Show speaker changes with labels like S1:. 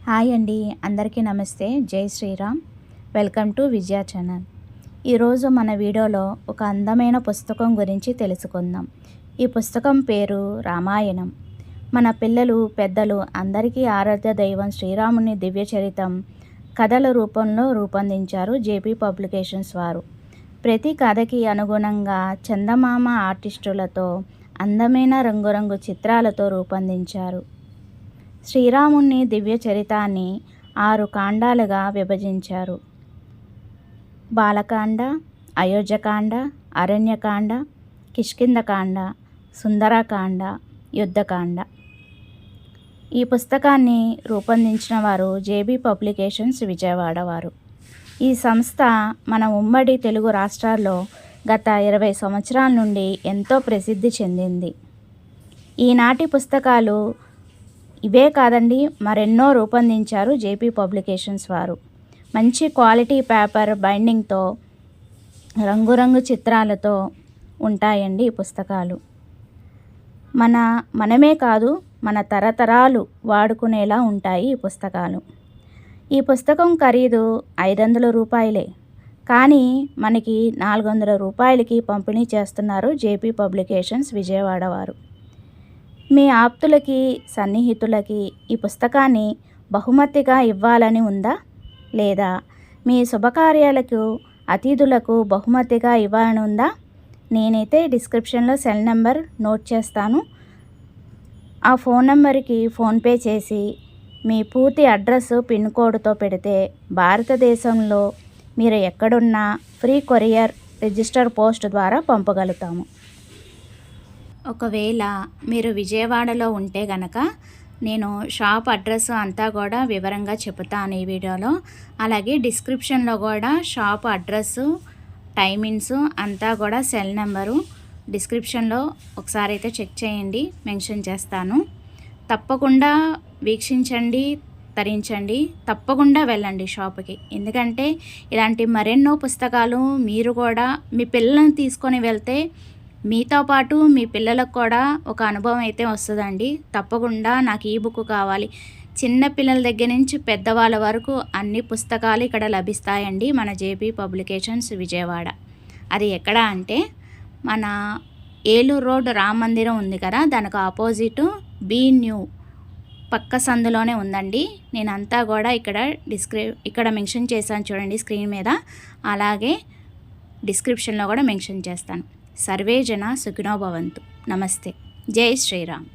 S1: Hi అండి, అందరికీ నమస్తే. జై Shriram. Welcome to Vijaya channel. ఈరోజు మన వీడియోలో ఒక అందమైన పుస్తకం గురించి తెలుసుకుందాం. ఈ పుస్తకం పేరు రామాయణం. మన పిల్లలు పెద్దలు అందరికీ ఆరాధ్య దైవం శ్రీరాముని దివ్య చరితం కథల రూపంలో రూపొందించారు జేపీ పబ్లికేషన్స్ వారు. ప్రతి కథకి అనుగుణంగా చందమామ ఆర్టిస్టులతో అందమైన రంగురంగు చిత్రాలతో రూపొందించారు. శ్రీరాముని దివ్య చరితాన్ని 6 కాండాలుగా విభజించారు. బాలకాండ, అయోధ్యకాండ, అరణ్యకాండ, కిష్కింధకాండ, సుందరకాండ, యుద్ధకాండ. ఈ పుస్తకాన్ని రూపొందించిన వారు జేబీ పబ్లికేషన్స్ విజయవాడ వారు. ఈ సంస్థ మన ఉమ్మడి తెలుగు రాష్ట్రాల్లో గత 20 సంవత్సరాల నుండి ఎంతో ప్రసిద్ధి చెందింది. ఈనాటి పుస్తకాలు ఇవే కాదండి, మరెన్నో రూపొందించారు జేపీ పబ్లికేషన్స్ వారు. మంచి క్వాలిటీ పేపర్ బైండింగ్తో రంగురంగు చిత్రాలతో ఉంటాయండి ఈ పుస్తకాలు. మనమే కాదు, మన తరతరాలు వాడుకునేలా ఉంటాయి ఈ పుస్తకాలు. ఈ పుస్తకం ఖరీదు 500 రూపాయలే, కానీ మనకి 400 రూపాయలకి పంపిణీ చేస్తున్నారు జేపీ పబ్లికేషన్స్ విజయవాడ వారు. మీ ఆప్తులకి సన్నిహితులకి ఈ పుస్తకాన్ని బహుమతిగా ఇవ్వాలని ఉందా, లేదా మీ శుభకార్యాలకు అతిథులకు బహుమతిగా ఇవ్వాలని ఉందా? నేనైతే డిస్క్రిప్షన్లో సెల్ నెంబర్ నోట్ చేస్తాను. ఆ ఫోన్ నెంబర్కి ఫోన్పే చేసి మీ పూర్తి అడ్రస్ పిన్ కోడ్తో పెడితే భారతదేశంలో మీరు ఎక్కడున్నా ఫ్రీ కొరియర్ రిజిస్టర్ పోస్ట్ ద్వారా పంపగలుగుతాము. ఒకవేళ మీరు విజయవాడలో ఉంటే గనక నేను షాప్ అడ్రస్ అంతా కూడా వివరంగా చెప్తాను ఈ వీడియోలో. అలాగే డిస్క్రిప్షన్లో కూడా షాప్ అడ్రస్సు, టైమింగ్స్ అంతా కూడా సెల్ నెంబరు డిస్క్రిప్షన్లో ఒకసారి అయితే చెక్ చేయండి, మెన్షన్ చేస్తాను. తప్పకుండా వీక్షించండి, తరించండి, తప్పకుండా వెళ్ళండి షాప్కి. ఎందుకంటే ఇలాంటి మరెన్నో పుస్తకాలు మీరు కూడా మీ పిల్లల్ని తీసుకొని వెళ్తే మీతో పాటు మీ పిల్లలకు కూడా ఒక అనుభవం అయితే వస్తుందండి. తప్పకుండా నాకు ఈ బుక్ కావాలి. చిన్న పిల్లల దగ్గర నుంచి పెద్దవాళ్ళ వరకు అన్ని పుస్తకాలు ఇక్కడ లభిస్తాయండి మన జేపీ పబ్లికేషన్స్ విజయవాడ. అది ఎక్కడ అంటే మన ఏలూరు రోడ్ రామ మందిరం ఉంది కదా, దానికి ఆపోజిట్ బీ న్యూ పక్క సందులోనే ఉందండి. నేనంతా కూడా ఇక్కడ మెన్షన్ చేశాను చూడండి స్క్రీన్ మీద, అలాగే డిస్క్రిప్షన్లో కూడా మెన్షన్ చేస్తాను. సర్వే జన సుఖినో భవంతు. నమస్తే. జై శ్రీరామ్.